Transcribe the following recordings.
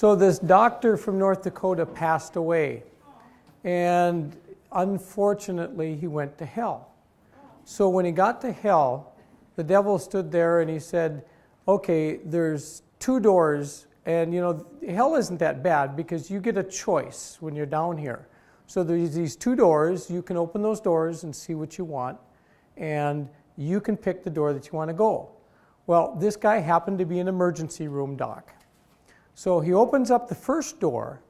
So this doctor from North Dakota passed away, and unfortunately he went to hell. So when he got to hell, the devil stood there and he said, okay, there's 2 doors, and hell isn't that bad because you get a choice when you're down here. So there's these 2 doors, you can open those doors and see what you want, and you can pick the door that you want to go. Well, this guy happened to be an emergency room doc. So he opens up the first door,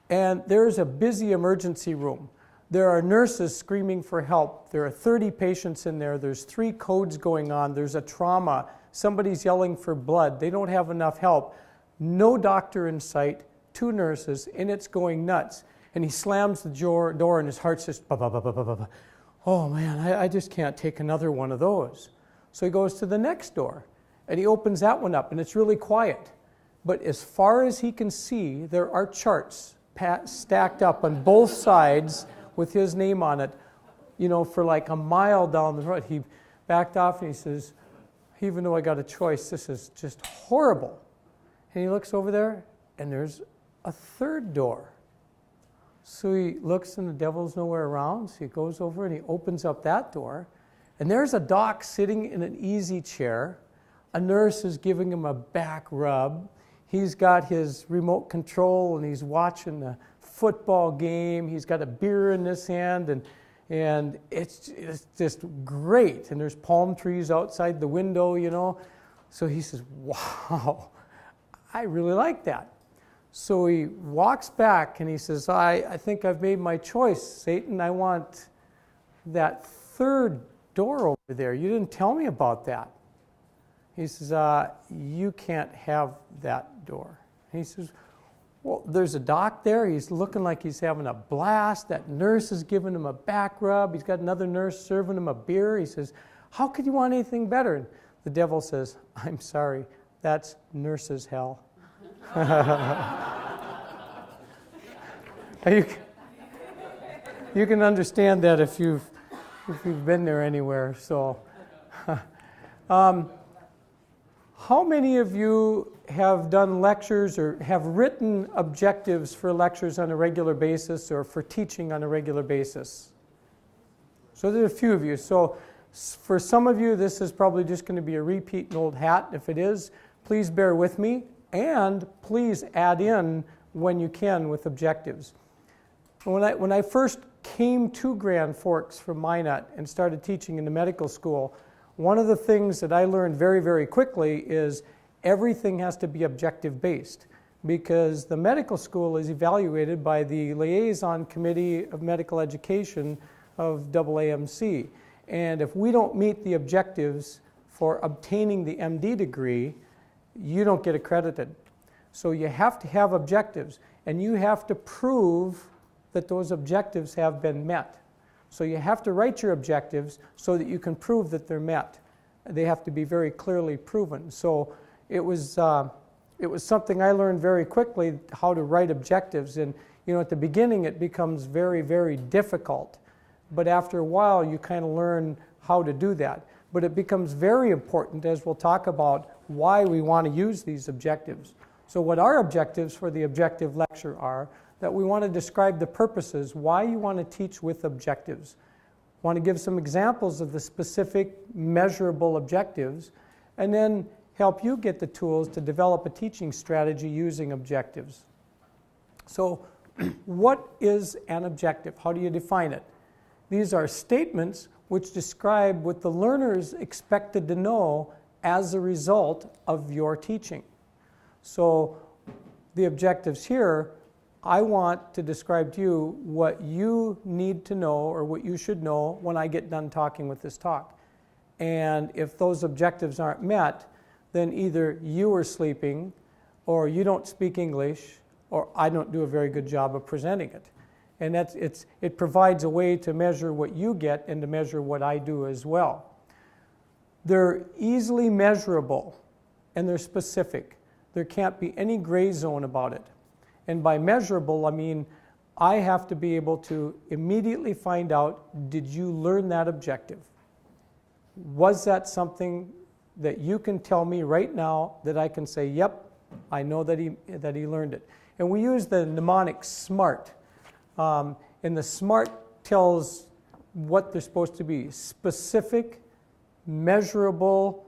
and there's a busy emergency room. There are nurses screaming for help. There are 30 patients in there. There's 3 codes going on. There's a trauma. Somebody's yelling for blood. They don't have enough help. No doctor in sight, 2 nurses, and it's going nuts. And he slams the door, and his heart's just, ba-ba-ba-ba-ba-ba. Oh man, I just can't take another one of those. So he goes to the next door, and he opens that one up, and it's really quiet. But as far as he can see, there are charts stacked up on both sides with his name on it, for like a mile down the road. He backed off and he says, even though I got a choice, this is just horrible. And he looks over there, and there's a 3rd door. So he looks, and the devil's nowhere around, so he goes over and he opens up that door, and there's a doc sitting in an easy chair. A nurse is giving him a back rub. He's got his remote control, and he's watching the football game. He's got a beer in his hand, and it's just great. And there's palm trees outside the window, So he says, wow, I really like that. So he walks back, and he says, I think I've made my choice, Satan. I want that 3rd door over there. You didn't tell me about that. He says, you can't have that door. And he says, well, there's a doc there. He's looking like he's having a blast. That nurse is giving him a back rub. He's got another nurse serving him a beer. He says, how could you want anything better? And the devil says, I'm sorry, that's nurse's hell. You can understand that if you've been there anywhere. So, how many of you have done lectures or have written objectives for lectures on a regular basis or for teaching on a regular basis? So there's a few of you. So for some of you, this is probably just going to be a repeat and old hat. If it is, please bear with me, and please add in when you can with objectives. When I first came to Grand Forks from Minot and started teaching in the medical school, one of the things that I learned very, very quickly is everything has to be objective-based, because the medical school is evaluated by the Liaison Committee of Medical Education of AAMC. And if we don't meet the objectives for obtaining the MD degree, you don't get accredited. So you have to have objectives, and you have to prove that those objectives have been met. So you have to write your objectives so that you can prove that they're met. They have to be very clearly proven. So it was something I learned very quickly, how to write objectives. And at the beginning it becomes very, very difficult. But after a while you kind of learn how to do that. But it becomes very important, as we'll talk about, why we want to use these objectives. So what our objectives for the objective lecture are, that we want to describe the purposes, why you want to teach with objectives. Want to give some examples of the specific measurable objectives, and then help you get the tools to develop a teaching strategy using objectives. So what is an objective? How do you define it? These are statements which describe what the learner is expected to know as a result of your teaching. So the objectives here, I want to describe to you what you need to know or what you should know when I get done talking with this talk. And if those objectives aren't met, then either you are sleeping, or you don't speak English, or I don't do a very good job of presenting it. And it provides a way to measure what you get and to measure what I do as well. They're easily measurable, and they're specific. There can't be any gray zone about it. And by measurable, I mean I have to be able to immediately find out, did you learn that objective? Was that something that you can tell me right now that I can say, yep, I know that he learned it. And we use the mnemonic SMART. And the SMART tells what they're supposed to be: specific, measurable,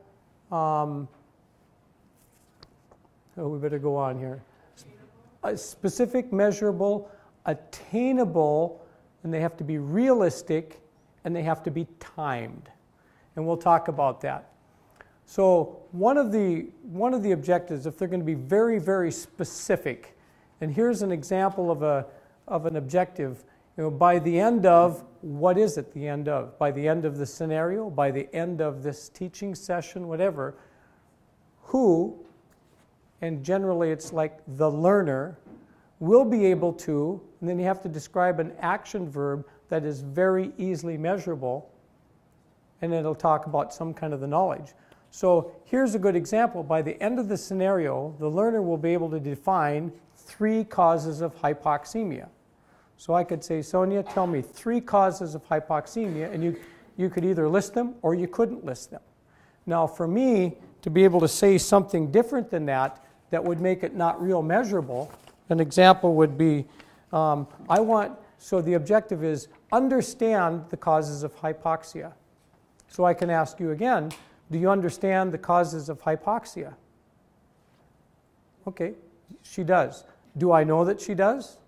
we better go on here. Specific, measurable, attainable, and they have to be realistic, and they have to be timed. And we'll talk about that. So one of the objectives, if they're going to be very, very specific, and here's an example of an objective, by the end of, what is it the end of? By the end of the scenario, by the end of this teaching session, whatever, who, and generally it's like the learner, will be able to, and then you have to describe an action verb that is very easily measurable, and it'll talk about some kind of the knowledge. So here's a good example. By the end of the scenario, the learner will be able to define 3 causes of hypoxemia. So I could say, Sonia, tell me 3 causes of hypoxemia, and you could either list them or you couldn't list them. Now for me to be able to say something different than that would make it not real measurable, an example would be, so the objective is understand the causes of hypoxia. So I can ask you again, do you understand the causes of hypoxia? Okay, she does. Do I know that she does?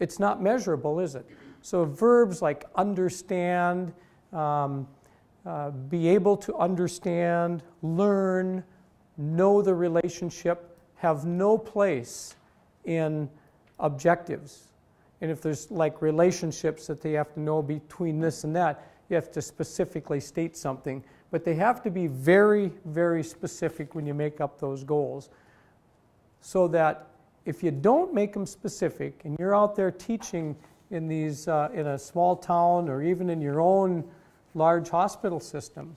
It's not measurable, is it? So verbs like understand, be able to understand, learn, know the relationship, have no place in objectives. And if there's like relationships that they have to know between this and that, you have to specifically state something. But they have to be very, very specific when you make up those goals. So that if you don't make them specific and you're out there teaching in these in a small town or even in your own large hospital system,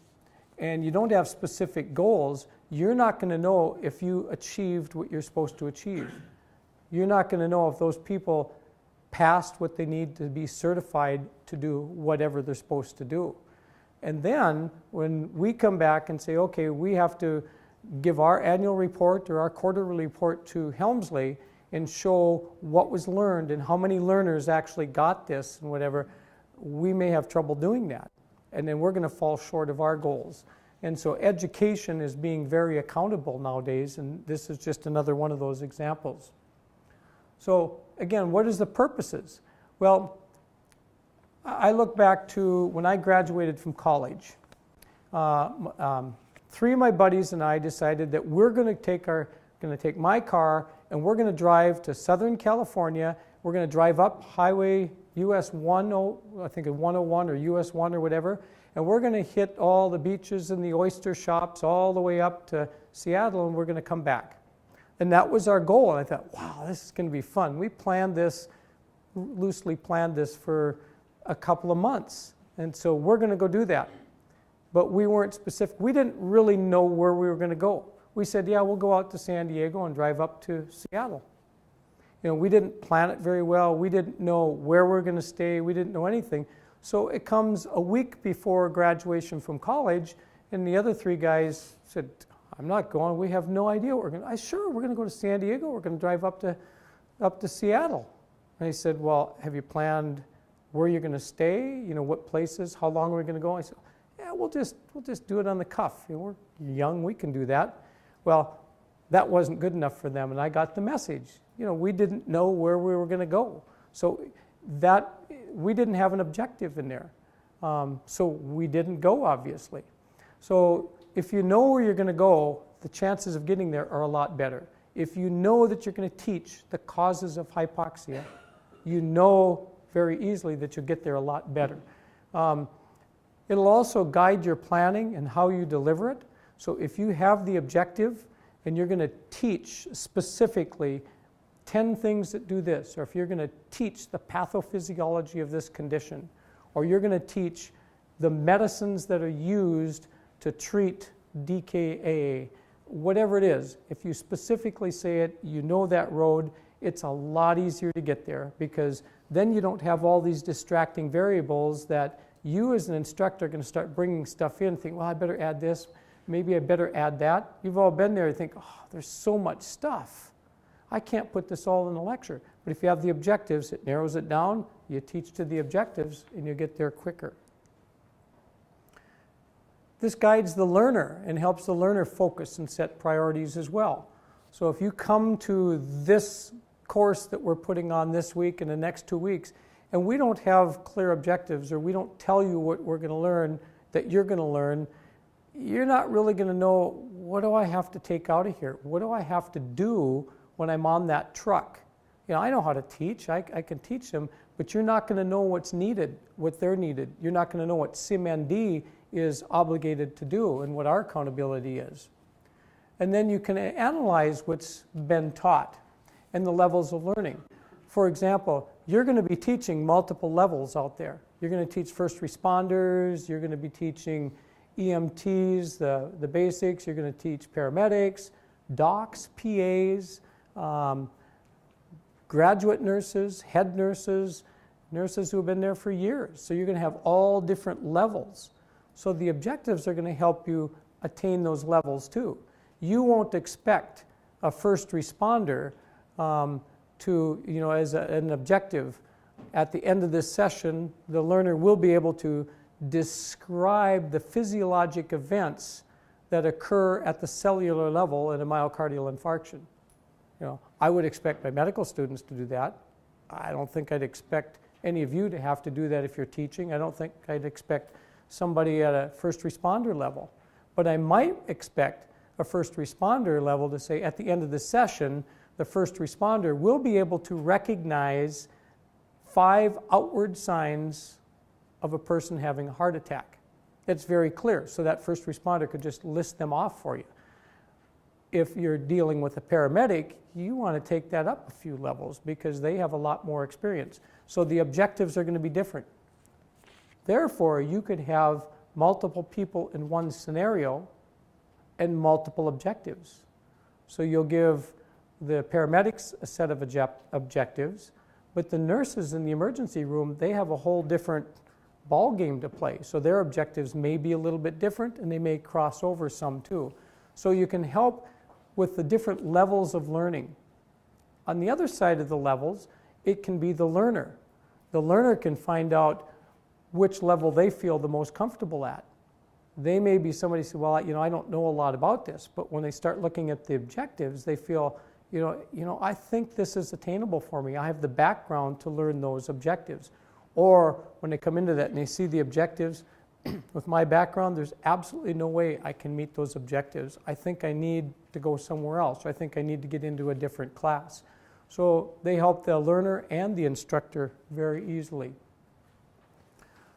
and you don't have specific goals, you're not going to know if you achieved what you're supposed to achieve. You're not going to know if those people passed what they need to be certified to do whatever they're supposed to do. And then when we come back and say, okay, we have to give our annual report or our quarterly report to Helmsley and show what was learned and how many learners actually got this and whatever, we may have trouble doing that. And then we're going to fall short of our goals. And so education is being very accountable nowadays, and this is just another one of those examples. So again, what is the purposes? Well, I look back to when I graduated from college. 3 of my buddies and I decided that we're going to take my car and we're going to drive to Southern California. We're going to drive up Highway US 1, I think 101 or US 1 or whatever, and we're going to hit all the beaches and the oyster shops all the way up to Seattle, and we're going to come back. And that was our goal. And I thought, wow, this is going to be fun. We loosely planned this for a couple of months. And so we're going to go do that. But we weren't specific. We didn't really know where we were going to go. We said, yeah, we'll go out to San Diego and drive up to Seattle. We didn't plan it very well. We didn't know where we were going to stay. We didn't know anything. So it comes a week before graduation from college, and the other 3 guys said, I'm not going. We have no idea what we're going to. Sure, we're going to go to San Diego. We're going to drive up to Seattle. And he said, well, have you planned where you're going to stay? What places? How long are we going to go? I said, yeah, we'll just do it on the cuff. We're young. We can do that. Well, that wasn't good enough for them, and I got the message. We didn't know where we were going to go. So that we didn't have an objective in there. So we didn't go, obviously. So if you know where you're going to go, the chances of getting there are a lot better. If you know that you're going to teach the causes of hypoxia, you know very easily that you'll get there a lot better. It'll also guide your planning and how you deliver it. So if you have the objective and you're going to teach specifically 10 things that do this, or if you're going to teach the pathophysiology of this condition, or you're going to teach the medicines that are used to treat DKA, whatever it is, if you specifically say it, you know that road, it's a lot easier to get there, because then you don't have all these distracting variables that you as an instructor are going to start bringing stuff in and think, well, I better add this. maybe I better add that. You've all been there and think, oh, there's so much stuff. I can't put this all in a lecture. But if you have the objectives, it narrows it down, you teach to the objectives, and you get there quicker. This guides the learner and helps the learner focus and set priorities as well. So if you come to this course that we're putting on this week and the next 2 weeks, and we don't have clear objectives, or we don't tell you what we're going to learn, that you're going to learn, you're not really going to know, what do I have to take out of here? What do I have to do when I'm on that truck? You know, I know how to teach. I can teach them, but you're not going to know what's needed, what they're needed. You're not going to know what SIM-ND is obligated to do and what our accountability is. And then you can analyze what's been taught and the levels of learning. For example, you're going to be teaching multiple levels out there. You're going to teach first responders, you're going to be teaching EMTs, the basics, you're going to teach paramedics, docs, PAs, graduate nurses, head nurses, nurses who have been there for years. So you're going to have all different levels. So the objectives are going to help you attain those levels too. You won't expect a first responder to, you know, as an objective. At the end of this session, the learner will be able to describe the physiologic events that occur at the cellular level in a myocardial infarction. You know, I would expect my medical students to do that. I don't think I'd expect any of you to have to do that if you're teaching. I don't think I'd expect somebody at a first responder level. But I might expect a first responder level to say, at the end of the session, the first responder will be able to recognize 5 outward signs of a person having a heart attack. It's very clear, so that first responder could just list them off for you. If you're dealing with a paramedic, you want to take that up a few levels because they have a lot more experience. So the objectives are going to be different. Therefore, you could have multiple people in one scenario and multiple objectives. So you'll give the paramedics a set of objectives, but the nurses in the emergency room, they have a whole different ball game to play. So their objectives may be a little bit different, and they may cross over some too. So you can help with the different levels of learning. On the other side of the levels, it can be the learner. The learner can find out which level they feel the most comfortable at. They may be somebody who says, well, you know, I don't know a lot about this, but when they start looking at the objectives, they feel, you know, I think this is attainable for me. I have the background to learn those objectives. Or when they come into that and they see the objectives, with my background, there's absolutely no way I can meet those objectives. I think I need to go somewhere else. Or I think I need to get into a different class. So they help the learner and the instructor very easily.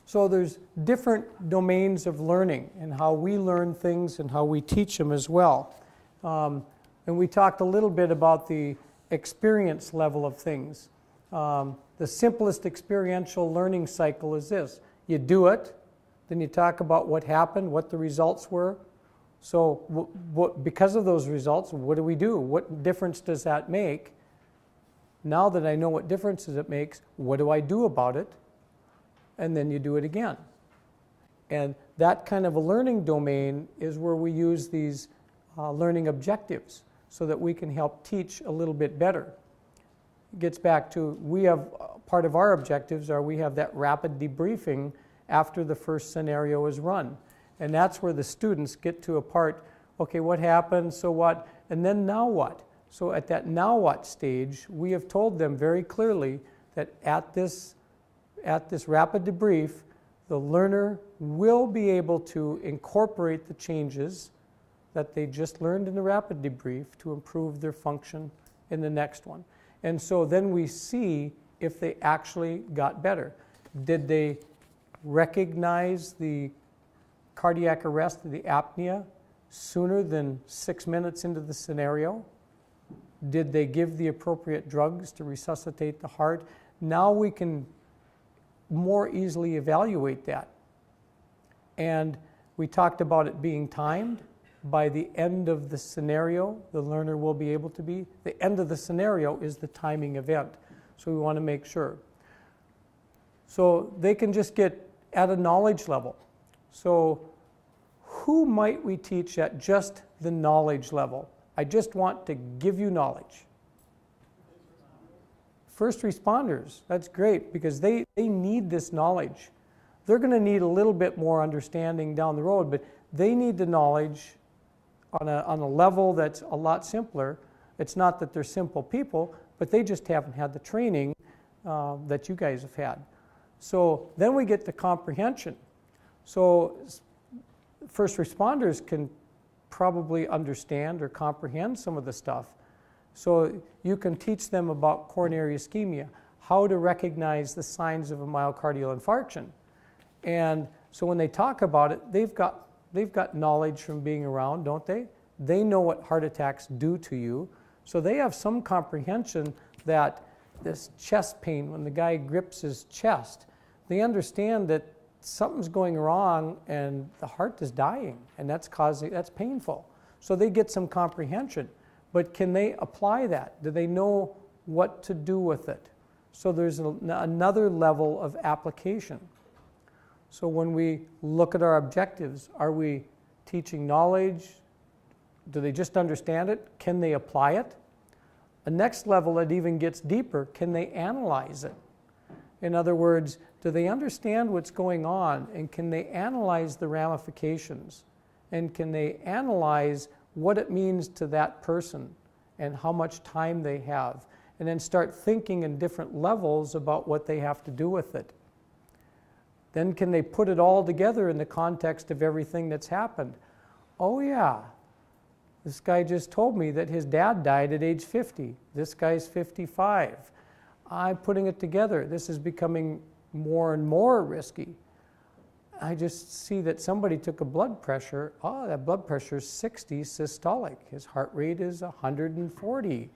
So there's different domains of learning and how we learn things and how we teach them as well. And we talked a little bit about the experience level of things. The simplest experiential learning cycle is this. You do it, then you talk about what happened, what the results were. So because of those results, what do we do? What difference does that make? Now that I know what differences it makes, what do I do about it? And then you do it again. And that kind of a learning domain is where we use these learning objectives so that we can help teach a little bit better. It gets back to, we have, part of our objectives are we have that rapid debriefing after the first scenario is run. And that's where the students get to a part, okay, what happened, so what, and then now what? So at that now what stage, we have told them very clearly that at this rapid debrief, the learner will be able to incorporate the changes that they just learned in the rapid debrief to improve their function in the next one. And so then we see if they actually got better. Did they recognize the cardiac arrest, the apnea, sooner than 6 minutes into the scenario? Did they give the appropriate drugs to resuscitate the heart? Now we can more easily evaluate that. And we talked about it being timed. By the end of the scenario, the learner will be able to be. The end of the scenario is the timing event. So we want to make sure. So they can just get at a knowledge level. So who might we teach at just the knowledge level? I just want to give you knowledge. First responders, that's great because they need this knowledge. They're going to need a little bit more understanding down the road, but they need the knowledge on a level that's a lot simpler. It's not that they're simple people, but they just haven't had the training that you guys have had. So then we get to comprehension. So first responders can probably understand or comprehend some of the stuff. So you can teach them about coronary ischemia, how to recognize the signs of a myocardial infarction. And so when they talk about it, they've got knowledge from being around, don't they? They know what heart attacks do to you. So they have some comprehension that this chest pain, when the guy grips his chest, they understand that something's going wrong and the heart is dying, and that's painful. So they get some comprehension. But can they apply that? Do they know what to do with it? So there's another level of application. So when we look at our objectives, are we teaching knowledge? Do they just understand it? Can they apply it? A next level that even gets deeper, can they analyze it? In other words, do they understand what's going on, and can they analyze the ramifications? And can they analyze what it means to that person and how much time they have, and then start thinking in different levels about what they have to do with it? Then can they put it all together in the context of everything that's happened? Oh yeah, this guy just told me that his dad died at age 50. This guy's 55. I'm putting it together. This is becoming more and more risky. I just see that somebody took a blood pressure. Oh, that blood pressure is 60 systolic. His heart rate is 140.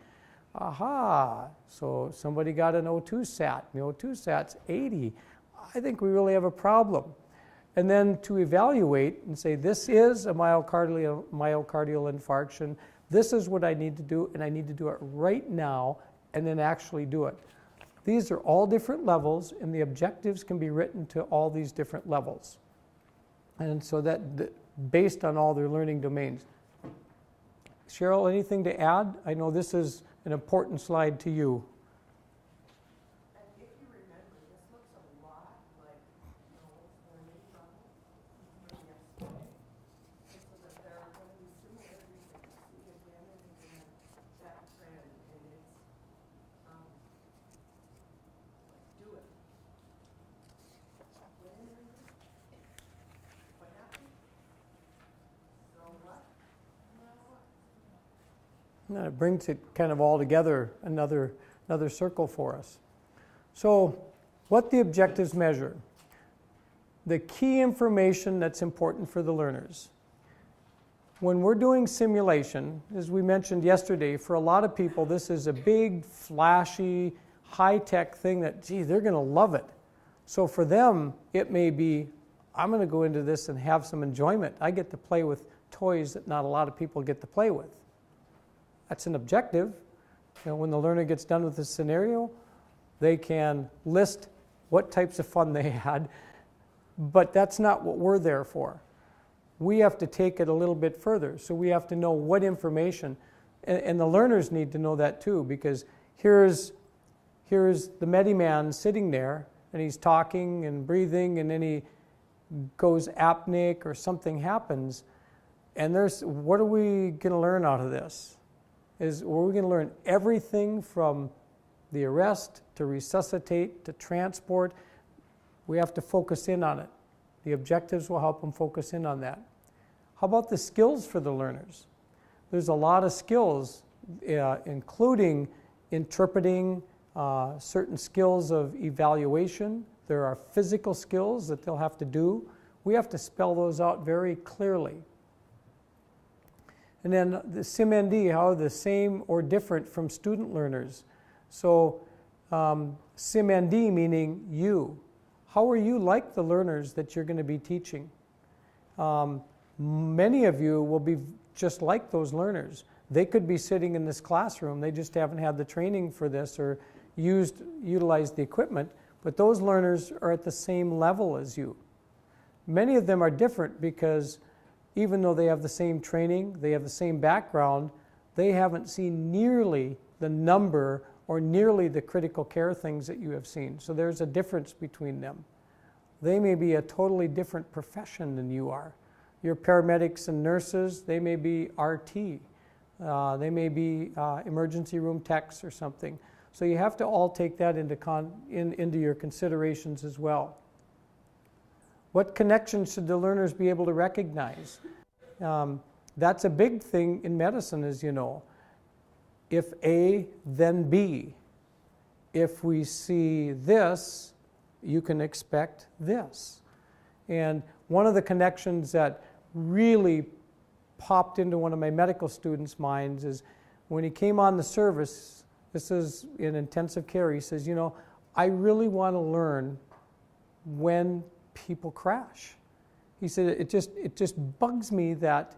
Aha, so somebody got an O2 sat, and the O2 sat's 80. I think we really have a problem. And then to evaluate and say, this is a myocardial infarction, this is what I need to do, and I need to do it right now, and then actually do it. These are all different levels, and the objectives can be written to all these different levels. And so that based on all their learning domains. Cheryl, anything to add? I know this is an important slide to you. And if you remember, this looks a lot like Noel's learning level from yesterday. And so that there are going to be similarities that you see again and again, that trend, and it's do it. What happened? So what? Now what? And it brings it kind of all together, another circle for us. So what the objectives measure. The key information that's important for the learners. When we're doing simulation, as we mentioned yesterday, for a lot of people this is a big, flashy, high-tech thing that, gee, they're going to love it. So for them, it may be, I'm going to go into this and have some enjoyment. I get to play with toys that not a lot of people get to play with. That's an objective. You know, when the learner gets done with this scenario, they can list what types of fun they had, but that's not what we're there for. We have to take it a little bit further. So we have to know what information, and the learners need to know that too, because here's the Mediman sitting there, and he's talking and breathing, and then he goes apneic or something happens, and what are we going to learn out of this? We're going to learn everything from the arrest to resuscitate to transport. We have to focus in on it. The objectives will help them focus in on that. How about the skills for the learners? There's a lot of skills, including interpreting, certain skills of evaluation. There are physical skills that they'll have to do. We have to spell those out very clearly. And then the SimND, how are the same or different from student learners? So SimND meaning you. How are you like the learners that you're going to be teaching? Many of you will be just like those learners. They could be sitting in this classroom. They just haven't had the training for this or utilized the equipment, but those learners are at the same level as you. Many of them are different because even though they have the same training, they have the same background, they haven't seen nearly the number or nearly the critical care things that you have seen. So there's a difference between them. They may be a totally different profession than you are. Your paramedics and nurses, they may be RT. They may be emergency room techs or something. So you have to all take that into your considerations as well. What connections should the learners be able to recognize? That's a big thing in medicine, as you know. If A, then B. If we see this, you can expect this. And one of the connections that really popped into one of my medical students' minds is when he came on the service, this is in intensive care, he says, you know, I really want to learn when people crash. He said, it just bugs me that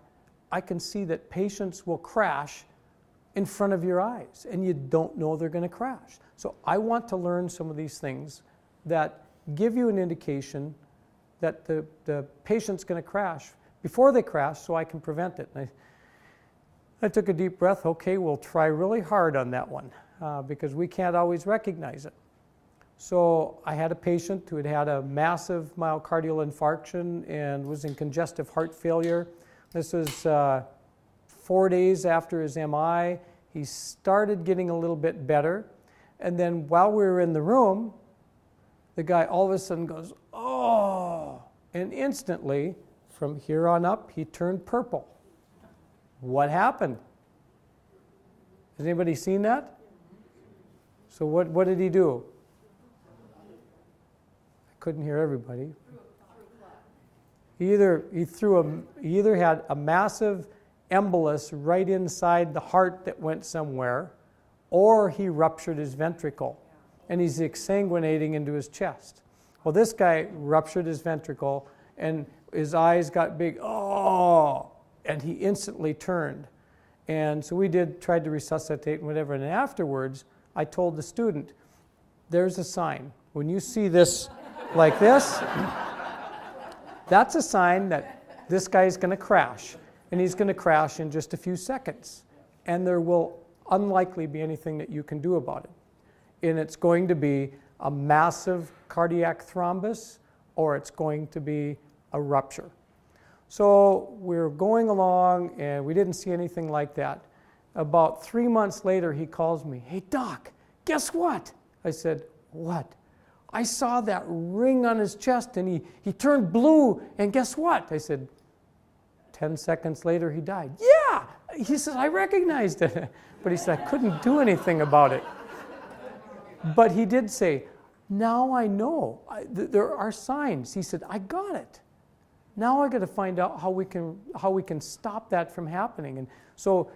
I can see that patients will crash in front of your eyes and you don't know they're going to crash. So I want to learn some of these things that give you an indication that the patient's going to crash before they crash so I can prevent it. And I took a deep breath. Okay, we'll try really hard on that one because we can't always recognize it. So I had a patient who had had a massive myocardial infarction and was in congestive heart failure. This was 4 days after his MI. He started getting a little bit better. And then while we were in the room, the guy all of a sudden goes, oh, and instantly, from here on up, he turned purple. What happened? Has anybody seen that? So what did he do? I couldn't hear everybody. He either had a massive embolus right inside the heart that went somewhere, or he ruptured his ventricle, and he's exsanguinating into his chest. Well, this guy ruptured his ventricle, and his eyes got big, oh, and he instantly turned. And so we tried to resuscitate and whatever, and afterwards, I told the student, there's a sign. When you see this like this, that's a sign that this guy's going to crash, and he's going to crash in just a few seconds, and there will unlikely be anything that you can do about it. And it's going to be a massive cardiac thrombus, or it's going to be a rupture. So we're going along, and we didn't see anything like that. About 3 months later, he calls me, hey, Doc, guess what? I said, what? I saw that ring on his chest, and he turned blue, and guess what? I said, 10 seconds later, he died. Yeah! He says, I recognized it. But he said, I couldn't do anything about it. But he did say, now I know. There are signs. He said, I got it. Now I got to find out how we can stop that from happening. And so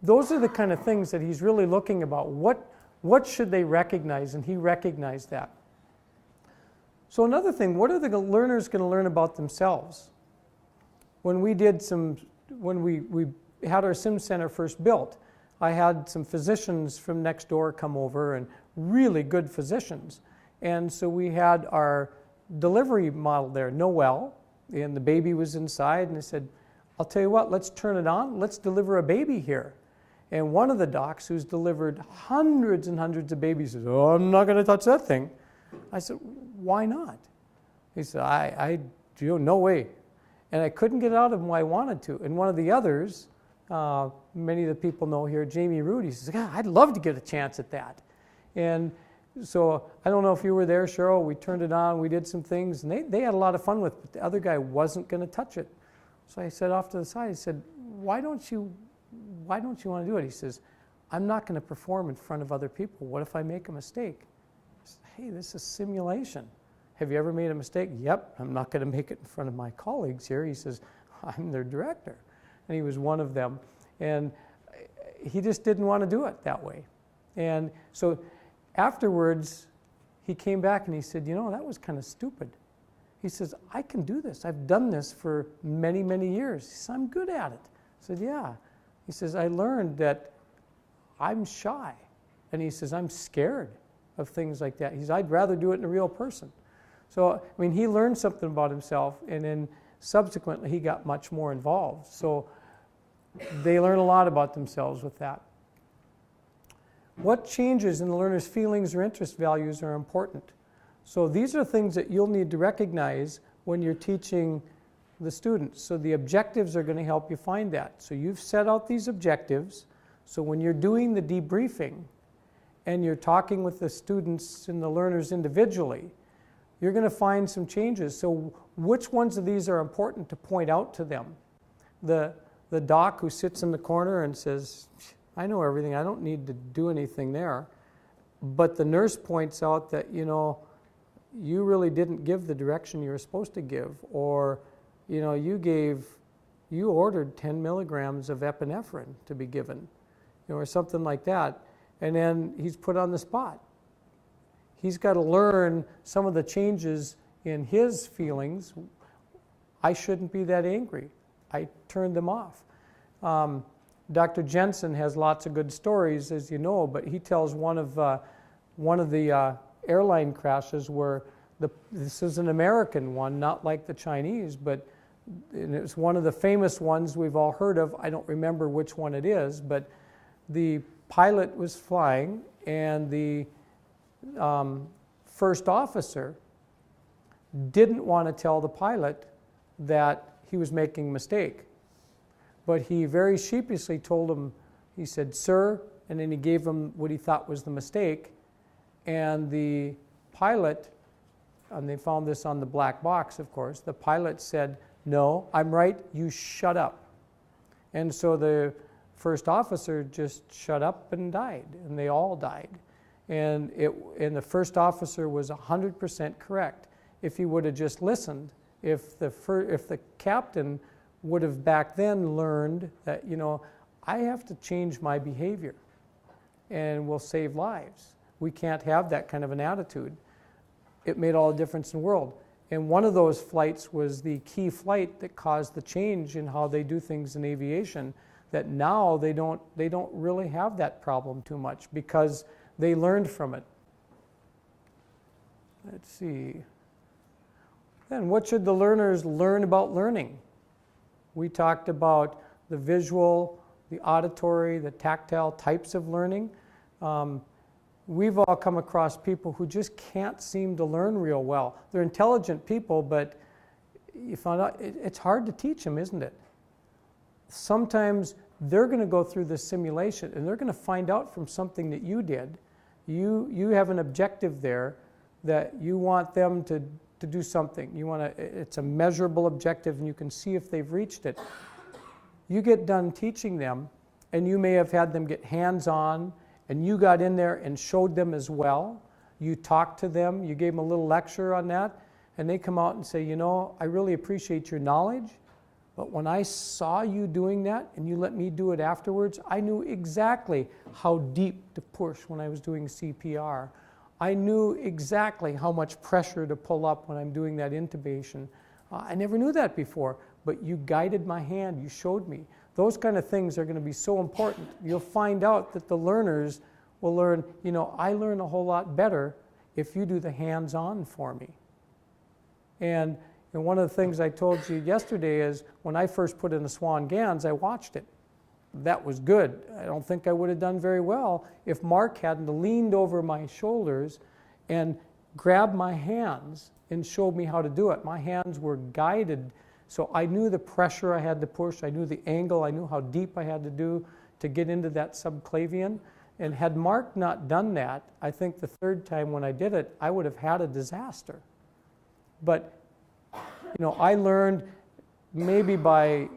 those are the kind of things that he's really looking about. What should they recognize? And he recognized that. So another thing, what are the learners going to learn about themselves? When we had our sim center first built, I had some physicians from next door come over, and really good physicians. And so we had our delivery model there, Noel, and the baby was inside, and I said, I'll tell you what, let's turn it on, let's deliver a baby here. And one of the docs who's delivered hundreds and hundreds of babies says, oh, I'm not going to touch that thing. I said, why not? He said, no way. And I couldn't get out of him why I wanted to. And one of the others, many of the people know here, Jamie Rudy, says, God, I'd love to get a chance at that. And so I don't know if you were there, Cheryl, we turned it on, we did some things, and they had a lot of fun with it, but the other guy wasn't going to touch it. So I said off to the side, I said, why don't you want to do it? He says, I'm not going to perform in front of other people. What if I make a mistake? I said, hey, this is simulation. Have you ever made a mistake? Yep, I'm not going to make it in front of my colleagues here. He says, I'm their director. And he was one of them. And he just didn't want to do it that way. And so afterwards, he came back and he said, you know, that was kind of stupid. He says, I can do this. I've done this for many, many years. He says, I'm good at it. I said, yeah. He says, I learned that I'm shy. And he says, I'm scared of things like that. He says, I'd rather do it in a real person. So, I mean, he learned something about himself. And then subsequently he got much more involved. So they learn a lot about themselves with that. What changes in the learner's feelings or interest values are important? So these are things that you'll need to recognize when you're teaching the students. So the objectives are going to help you find that. So you've set out these objectives. So when you're doing the debriefing and you're talking with the students and the learners individually, you're going to find some changes. So which ones of these are important to point out to them? The doc who sits in the corner and says, I know everything, I don't need to do anything there. But the nurse points out that, you know, you really didn't give the direction you were supposed to give, or, you know, you ordered 10 milligrams of epinephrine to be given, you know, or something like that. And then he's put on the spot. He's got to learn some of the changes in his feelings. I shouldn't be that angry. I turned them off. Dr. Jensen has lots of good stories, as you know, but he tells one of the airline crashes where this is an American one, not like the Chinese, but it's one of the famous ones we've all heard of. I don't remember which one it is, but the pilot was flying and the first officer didn't want to tell the pilot that he was making a mistake. But he very sheepishly told him, he said, sir, and then he gave him what he thought was the mistake. And the pilot, and they found this on the black box, of course, the pilot said, no, I'm right, you shut up. And so the first officer just shut up and died, and they all died. And the first officer was 100% correct. If he would have just listened, if the captain would have back then learned that, you know, I have to change my behavior and we'll save lives. We can't have that kind of an attitude. It made all the difference in the world. And one of those flights was the key flight that caused the change in how they do things in aviation, that now they don't really have that problem too much because they learned from it. Let's see. Then what should the learners learn about learning? We talked about the visual, the auditory, the tactile types of learning. We've all come across people who just can't seem to learn real well. They're intelligent people, but you find out it's hard to teach them, isn't it? Sometimes they're going to go through this simulation and they're going to find out from something that you did. You have an objective there that you want them to do something. It's a measurable objective and you can see if they've reached it. You get done teaching them and you may have had them get hands-on and you got in there and showed them as well. You talked to them, you gave them a little lecture on that, and they come out and say, you know, I really appreciate your knowledge, but when I saw you doing that and you let me do it afterwards, I knew exactly how deep to push when I was doing CPR. I knew exactly how much pressure to pull up when I'm doing that intubation. I never knew that before, but you guided my hand, you showed me. Those kind of things are going to be so important. You'll find out that the learners will learn, you know, I learn a whole lot better if you do the hands-on for me. And one of the things I told you yesterday is when I first put in the Swan-Ganz, I watched it. That was good. I don't think I would have done very well if Mark hadn't leaned over my shoulders and grabbed my hands and showed me how to do it. My hands were guided, so I knew the pressure I had to push, I knew the angle, I knew how deep I had to do to get into that subclavian. And had Mark not done that, I think the third time when I did it, I would have had a disaster. But, you know, I learned maybe by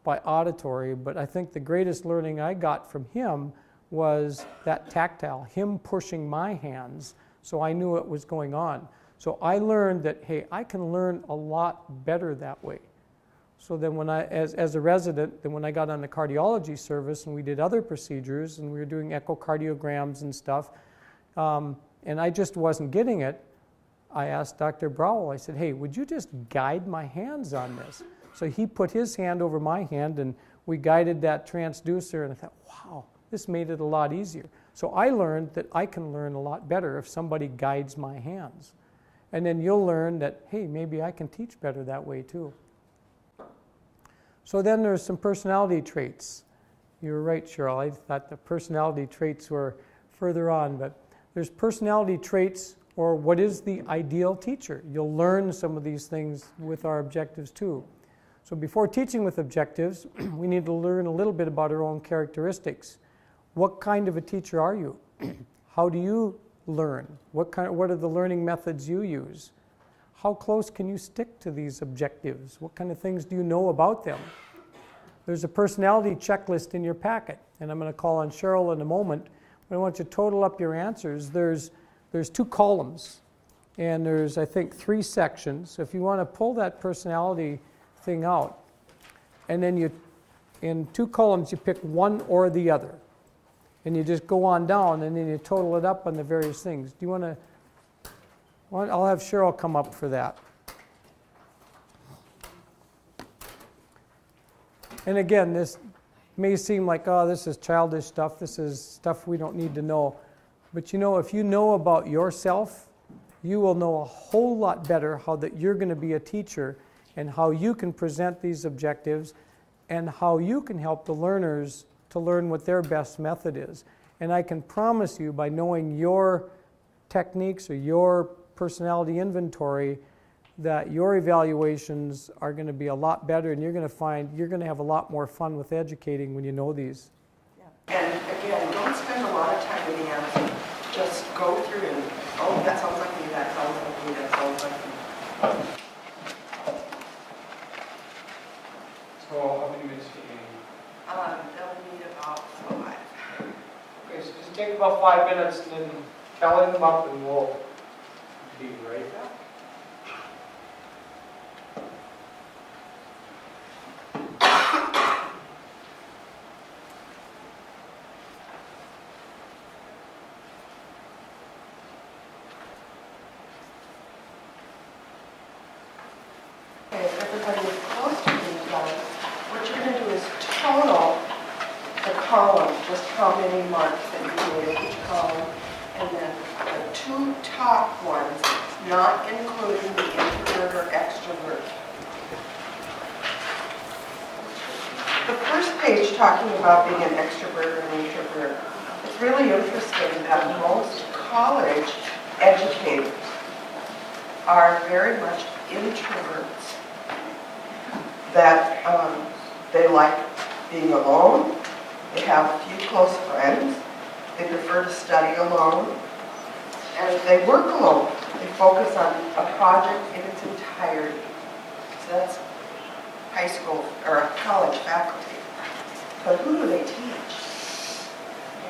auditory, but I think the greatest learning I got from him was that tactile, him pushing my hands so I knew what was going on. So I learned that, hey, I can learn a lot better that way. So then when I, as a resident, then when I got on the cardiology service and we did other procedures and we were doing echocardiograms and stuff, and I just wasn't getting it, I asked Dr. Browell, I said, hey, would you just guide my hands on this? So he put his hand over my hand and we guided that transducer, and I thought, wow, this made it a lot easier. So I learned that I can learn a lot better if somebody guides my hands. And then you'll learn that, hey, maybe I can teach better that way too. So then there's some personality traits. You were right, Cheryl. I thought the personality traits were further on, but there's personality traits, or what is the ideal teacher. You'll learn some of these things with our objectives too. So before teaching with objectives, we need to learn a little bit about our own characteristics. What kind of a teacher are you? How do you learn? What are the learning methods you use? How close can you stick to these objectives? What kind of things do you know about them? There's a personality checklist in your packet, and I'm going to call on Cheryl in a moment. But I want you to total up your answers. There's 2 columns, and there's, I think, 3 sections. So if you want to pull that personality thing out, and then in 2 columns, you pick one or the other. And you just go on down, and then you total it up on the various things. Do you want to? I'll have Cheryl come up for that. And again, this may seem like, oh, this is childish stuff. This is stuff we don't need to know. But you know, if you know about yourself, you will know a whole lot better how that you're going to be a teacher and how you can present these objectives and how you can help the learners to learn what their best method is. And I can promise you, by knowing your techniques or your personality inventory, that your evaluations are going to be a lot better, and you're going to find you're going to have a lot more fun with educating when you know these. Yeah. And again, don't spend a lot of time with the answer. Just go through and, oh, that sounds like me, that sounds like me, that sounds like me. So how many minutes do you need? They'll need about 5. Okay, so just take about 5 minutes and then tally them up, and we'll be right back. Okay, if everybody is close to being done, what you're going to do is total the column, just how many marks that you gave each column, and then the 2 top ones, not including the introvert or extrovert. The first page talking about being an extrovert or an introvert, it's really interesting that most college educators are very much introverts. That they like being alone, they have a few close friends, they prefer to study alone, and they work alone. They focus on a project in its entirety. So that's high school or college faculty. But who do they teach?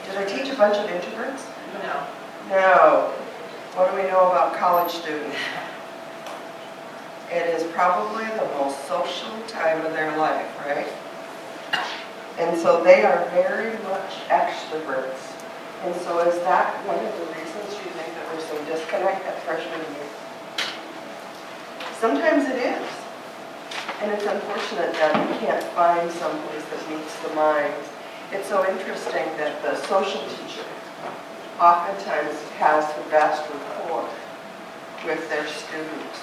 Do they teach a bunch of introverts? No. No. What do we know about college students? It is probably the most social time of their life, right? And so they are very much extroverts. And so is that one of the reasons you think that there's some disconnect at freshman year? Sometimes it is. And it's unfortunate that we can't find someplace that meets the minds. It's so interesting that the social teacher oftentimes has the best rapport with their students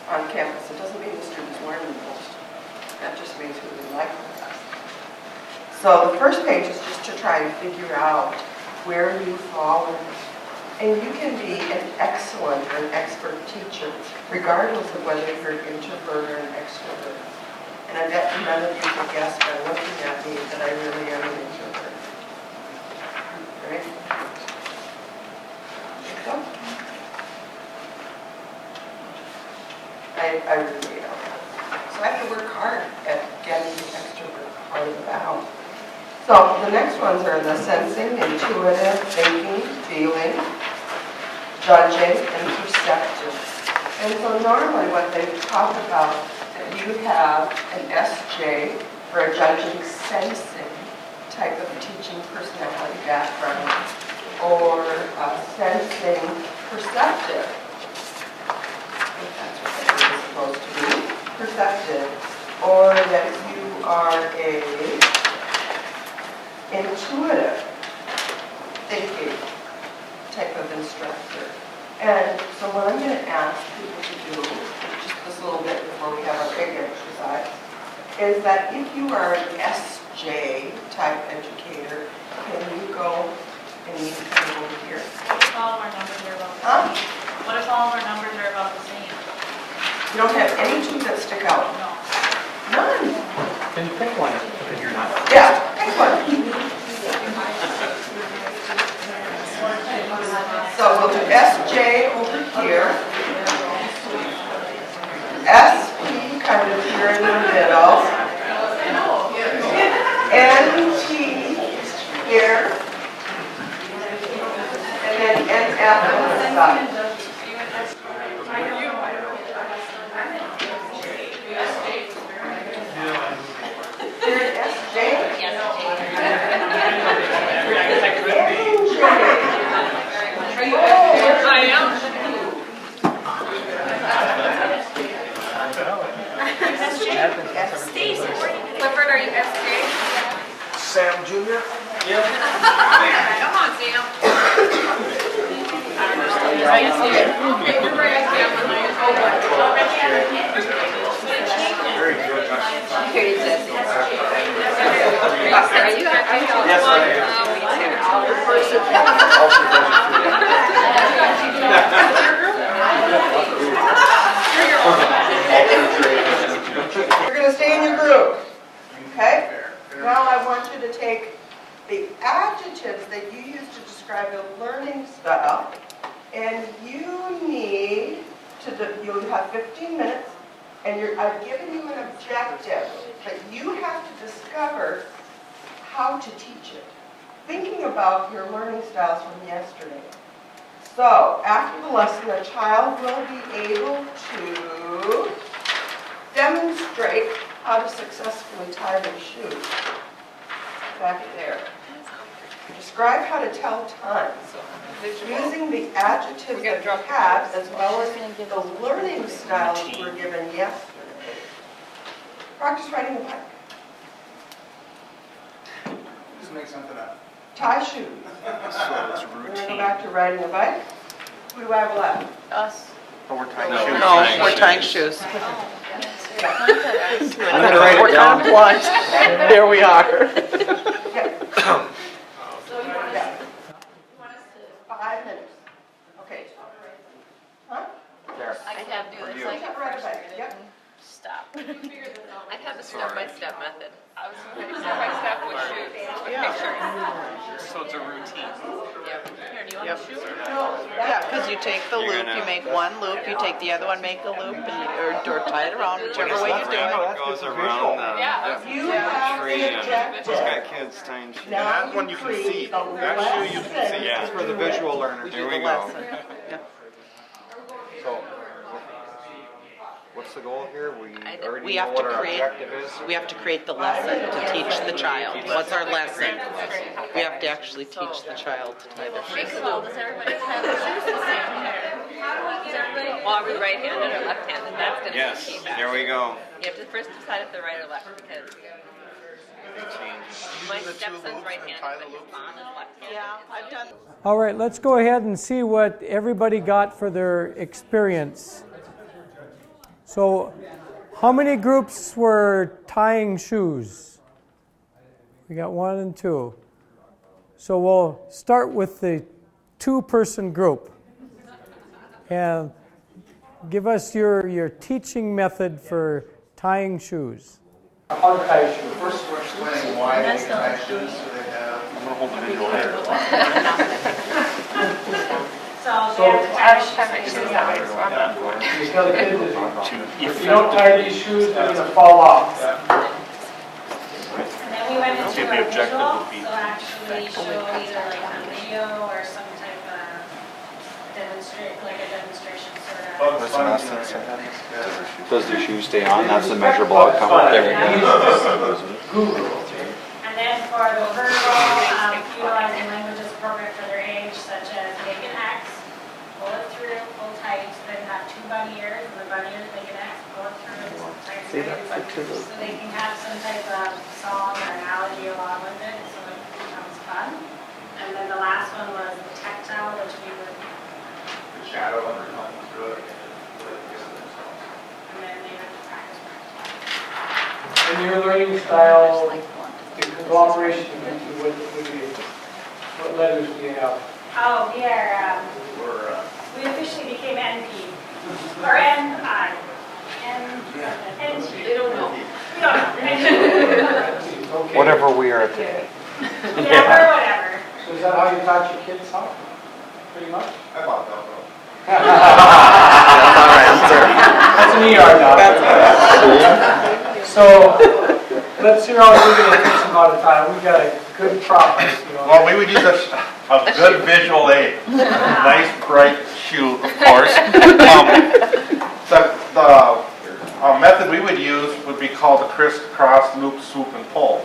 on campus. It doesn't mean the students learn the most. That just means who they like the best. So the first page is just to try and figure out where you fall in. And you can be an excellent or an expert teacher, regardless of whether you're an introvert or an extrovert. And I bet none of you could guess by looking at me that I really am an introvert. Right? Think so? I really am. So I have to work hard at getting the extrovert part of it out. So the next ones are the sensing, intuitive, thinking, feeling, judging, and perceptive. And so normally what they talk about, that you have an SJ, or a judging, sensing type of teaching personality background, or a sensing, perceptive. I think that's what that is supposed to be, perceptive, or that you are a intuitive thinking type of instructor. And so what I'm going to ask people to do, just this little bit before we have our big exercise, is that if you are an SJ type educator, can you go and you can go here? What if all of our numbers are about the Huh? same? What if all of our numbers are about the same? You don't have any two that stick out. No. None. Then pick one if you're not. Yeah, pick one. So we'll do SJ over here. SP kind of here in the middle. NT here. And then NF on the side. You're an SJ? I am. Stacey, Clifford, are you SJ? Sam Jr.? Come on, Sam. I see it. Okay, you're right, Sam. Very good. Are you? Yes, You're going to stay in your group, okay? Now I want you to take the adjectives that you use to describe the learning style, and you need to, you'll have 15 minutes, and I've given you an objective, but you have to discover how to teach it, thinking about your learning styles from yesterday. So, after the lesson, a child will be able to demonstrate how to successfully tie their shoes. Back there. Describe how to tell time. Using the adjectives that you have, as well as the learning styles were given yesterday. Practice riding a bike. Just make something up. Tie shoes. So it's We're going to go routine. back to riding a bike. Who do I have left? Us. But we're tying No, shoes. No, we're tying shoes. I'm gonna write it We're down. kind of blunt. There we are. Yeah. So you want us, You want us to 5 minutes. Okay. Huh? There. I'd have to do this You like can ride a bike. Yep. stop. I'd have the step-by-step method. I was going to step-by-step with shoes. Pictures. So it's a routine. Yep. Here, do you want Yep. a shoe? No. Yeah, because you take the loop, you make one loop, you take the other one, make a loop, and or tie it around, whichever way you do it. Goes around the Yeah. You have tree the and it's got objective. kids tying shoes. Now That one you can create see. the That shoe you can see. lesson. Yeah. For the visual learner. There we The go. lesson. Yeah. So, what's the goal here? We have to create, we have to create the lesson to teach the child. What's our lesson? We have to actually teach the child to tie their shoes. First of all, does everybody have their shoes the same? Does everybody, well, are we right-handed or left-handed? That's going to Yes, be key back. there we go. You have to first decide if they're right or left, because my stepson's right-handed, but his mom is left-handed. Yeah, I've done. All right, let's go ahead and see what everybody got for their experience. So, how many groups were tying shoes? We got 1 and 2. So we'll start with the 2-person group. And give us your teaching method for tying shoes. How to tie shoes. First, we're explaining why they tie shoes, so they have. I'm gonna hold the visual here. So they have to tie shoes. You tell the kids if you don't tie these shoes, they're gonna fall off. And then we went into a visual, so actually show either like a video or some type of like a demonstration sort of. Does the shoe stay on? That's the measurable outcome right there. And then for the verbal, utilizing languages appropriate for their age, such as make an X, pull it through, pull tight, then have 2 bunny ears, and the bunny ears make an X, pull it through, tight, so they can have some type of song or analogy along with it, so it becomes fun. And then the last one was the tactile, which we would, The shadow undertone through it. and then they have to practice. It in your learning style, the conglomeration into what letters do you have? Oh, we are, we officially became NP, or NI, NG. They don't know. We don't know. Okay. Whatever we are today. Yeah, we're whatever. So is that how you taught your kids how? Pretty much? I bought that one. That's an ER dog. So, let's hear how you're going to take some out of time. We've got a good process, you know. Well, we would use a good visual aid. Nice, bright shoe, of course. The method we would use would be called the crisscross, loop, swoop, and pull.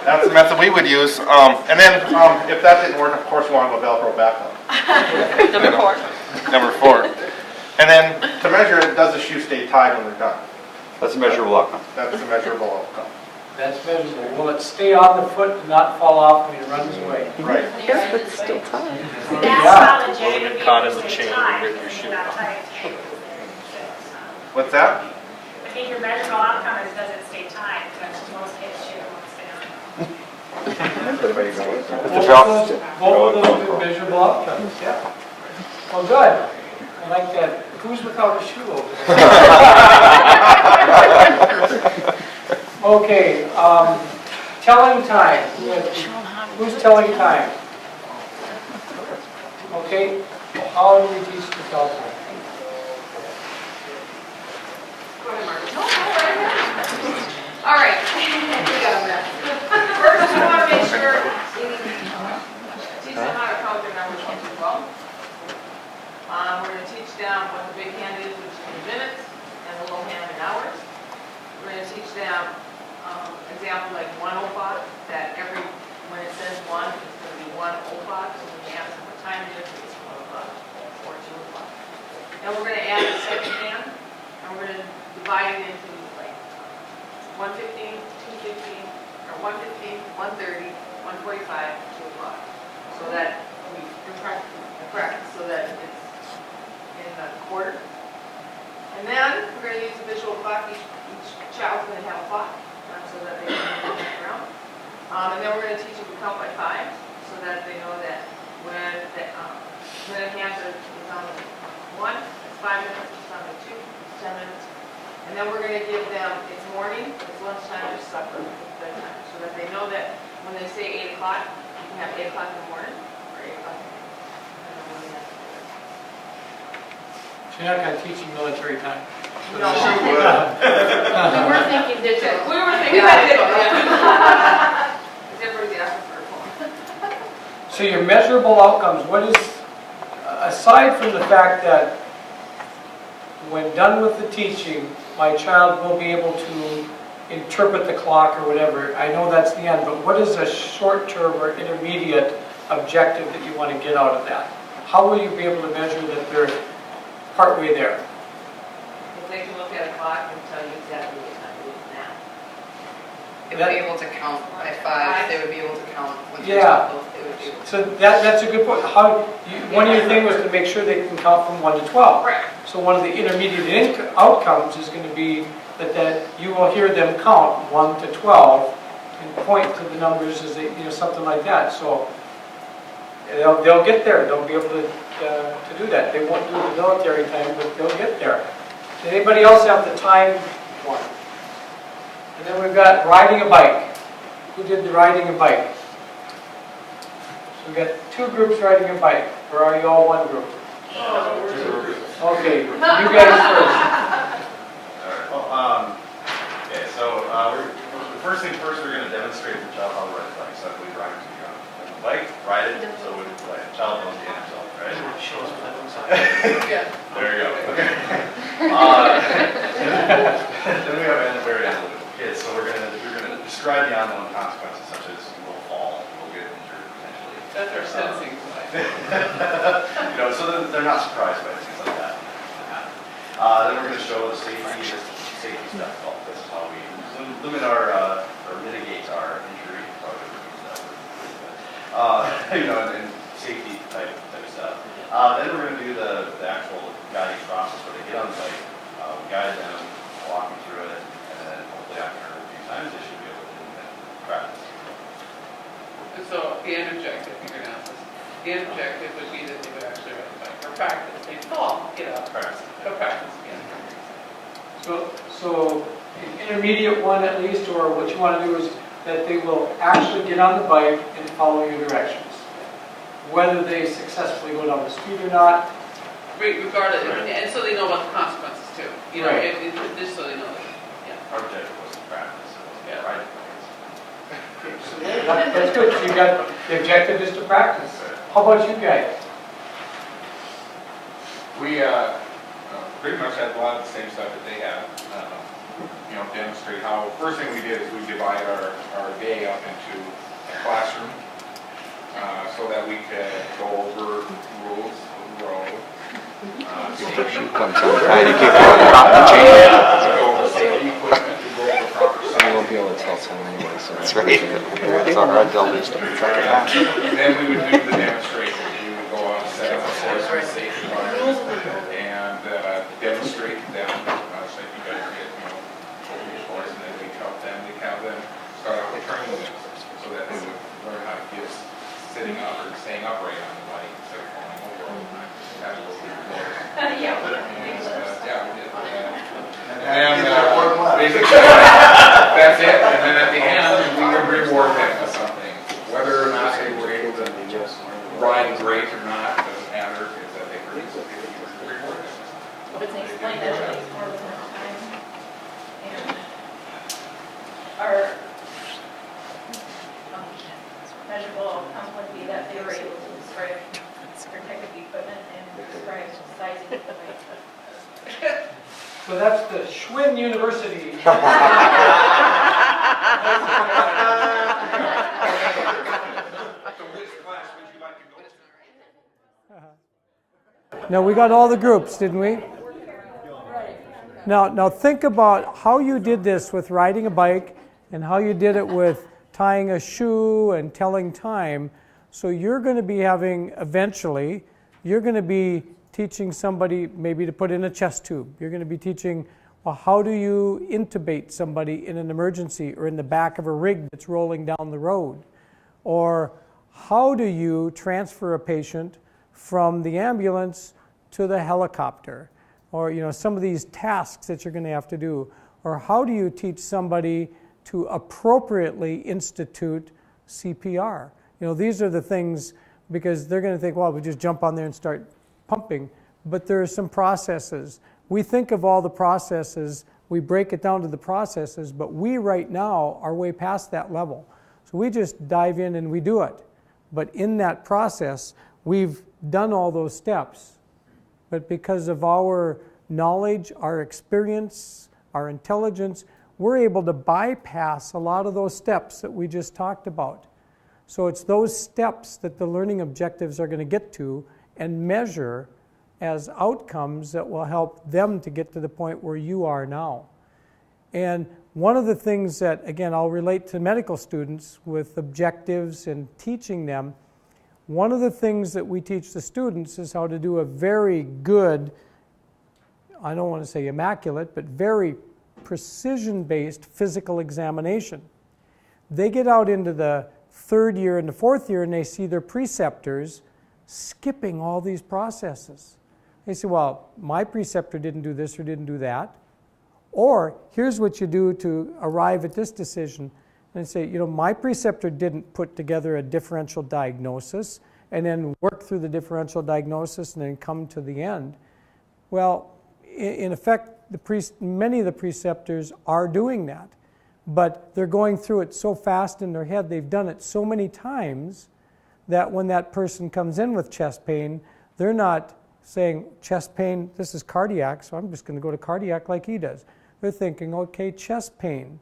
That's the method we would use. And then, if that didn't work, of course, we want to go Velcro back up. Number 4. Number 4. And then, to measure it, does the shoe stay tied when they're done? That's a measurable outcome. That's the measurable outcome. That's measurable. Will it stay on the foot and not fall off when he runs away? Right. Yes, but it's still tied. That's how legit it would be caught in if the it chain stayed tied, and rip your and shoe not off. tied. What's that? I think your measurable outcome is does it stay tied, because most kids shoe won't stay on. Both of those are measurable outcomes, yeah. Well, good. I like that. Who's without a shoe over there? Okay, telling time. Who's telling time? Okay, how do we teach to tell time? All right. We got a mess. First, we want to make sure, teach them how to count their numbers 1 to 12. We're going to teach them what the big hand is, which is in minutes, and the little hand in hours. We're going to teach them, example like 1 o'clock, that when it says 1, it's going to be 1 o'clock. So when you ask them what time it is, it's 1 o'clock or 2 o'clock. And we're going to add the second hand, and we're going to divide it into like 1:15, 2:15, or 1:15, 1:30, 1:45, 2 o'clock. So that correct, so that it's in the quarter. And then we're going to use a visual clock. Each child's going to have a clock so that they can move around. And then we're going to teach them to count by 5 so that they know that when a hand is on 1, it's 5 minutes, it's on 2, it's 10 minutes. And then we're going to give them, it's morning, it's lunchtime, it's supper, it's bedtime, so that they know that when they say 8 o'clock, you can have 8 o'clock in the morning or 8 o'clock in the morning. So you're not going to teach them military time? No. Sure would. We were thinking digital. We were thinking digital, yeah. Everybody's asking for a phone. So your measurable outcomes, what is, aside from the fact that when done with the teaching, my child will be able to interpret the clock or whatever, I know that's the end, but what is a short-term or intermediate objective that you want to get out of that? How will you be able to measure that they're partway there? If they can look at a clock and tell you exactly what time it is now. They would be able to count by 5, they would be able to count when they're Yeah. 12, they would be able to. So that's a good point. One of your things was to make sure they can count from 1 to 12. Right. So one of the intermediate outcomes is going to be that you will hear them count 1 to 12 and point to the numbers as they, something like that. So they'll get there. They'll be able to do that. They won't do the military time, but they'll get there. Did anybody else have the time one? And then we've got riding a bike. Who did the riding a bike? So we've got 2 groups riding a bike. Or are you all one group? Okay, you guys first. Well, okay, so the first thing first, we're going to demonstrate the child how to ride a bike. So I believe riding to the ground. Like a bike, ride it, so when the child knows the end result, right? Show us what that looks like. There you go. Okay. Then we have very analytical kids. So we're going to describe the unknown consequences, such as you will fall, you will get injured potentially. That's our sensing side. So that they're not surprised by things like that. Then we're going to show the safety stuff. Well, this is how we limit or mitigate our injury. And safety type stuff. Then we're going to do the actual guiding process where they get on the bike. We guide them, walk them practice, they fall, get up, go practice again. So an intermediate one at least, or what you want to do is that they will actually get on the bike and follow your directions. Whether they successfully go down the street or not. Regardless, and so they know about the consequences too. You know, Right. Just so they know. Our objective was to practice. Yeah, right. Okay, so that's good. So you got the objective is to practice. How about you guys? We pretty much had a lot of the same stuff that they had. Demonstrate how, first thing we did is we divide our day up into a classroom so that we could go over rules of the road. Shoe comes on tight, you keep dropping the chain. Go over safety equipment, we go over proper You signs. won't be able to tell someone anyway, so that's right. It's all right, they'll just check it out. Then we would do the demonstration. We would go out and set up a course with safety bars and demonstrate to them, just like you guys did, over your course, and then we help them, start out with training them so that they would learn how to get sitting up or staying upright on the bike instead of falling over all the time. Have a little bit of course. Yeah. Yeah, we did. And basically, that's it. And then at the end, we would reward them with something. Whether or not they were able to ride great or not, doesn't matter. It's that they were able to reward them. But it's explained that it takes more than enough time. And our measurable outcome would be that they were able to describe protective equipment and describe sizing of the bike. So that's the Schwinn University. Now we got all the groups, didn't we? Now think about how you did this with riding a bike and how you did it with tying a shoe and telling time. So you're going to be having, eventually, you're going to be teaching somebody maybe to put in a chest tube. You're going to be teaching, well, how do you intubate somebody in an emergency or in the back of a rig that's rolling down the road? Or how do you transfer a patient from the ambulance to the helicopter? Or some of these tasks that you're going to have to do. Or how do you teach somebody to appropriately institute CPR? These are the things, because they're going to think, well, we just jump on there and start pumping. But there are some processes. We think of all the processes, we break it down to the processes, but we right now are way past that level. So we just dive in and we do it. But in that process, we've done all those steps. But because of our knowledge, our experience, our intelligence, we're able to bypass a lot of those steps that we just talked about. So it's those steps that the learning objectives are going to get to and measure as outcomes that will help them to get to the point where you are now. And one of the things that, again, I'll relate to medical students with objectives and teaching them, one of the things that we teach the students is how to do a very good, I don't want to say immaculate, but very precision-based physical examination. They get out into the third year and the fourth year and they see their preceptors skipping all these processes. They say, well, my preceptor didn't do this or didn't do that. Or here's what you do to arrive at this decision. And they say, my preceptor didn't put together a differential diagnosis and then work through the differential diagnosis and then come to the end. Well, in effect, many of the preceptors are doing that. But they're going through it so fast in their head, they've done it so many times that when that person comes in with chest pain, they're not saying, chest pain, this is cardiac, so I'm just going to go to cardiac like he does. They're thinking, okay, chest pain.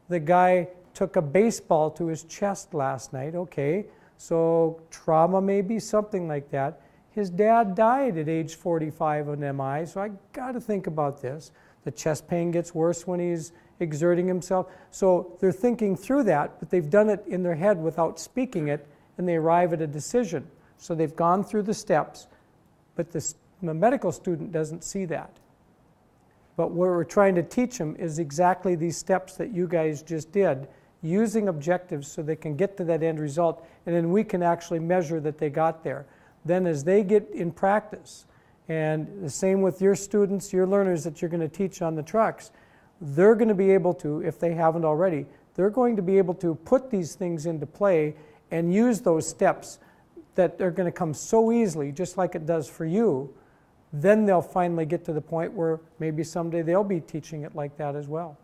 The guy took a baseball to his chest last night, okay, so trauma maybe, something like that. His dad died at age 45 of an MI, so I got to think about this. The chest pain gets worse when he's exerting himself. So they're thinking through that, but they've done it in their head without speaking it, and they arrive at a decision. So they've gone through the steps, but the medical student doesn't see that. But what we're trying to teach them is exactly these steps that you guys just did, using objectives so they can get to that end result, and then we can actually measure that they got there. Then as they get in practice, And the same with your students, your learners that you're going to teach on the trucks. They're going to be able to, if they haven't already, they're going to be able to put these things into play and use those steps that are going to come so easily, just like it does for you. Then they'll finally get to the point where maybe someday they'll be teaching it like that as well.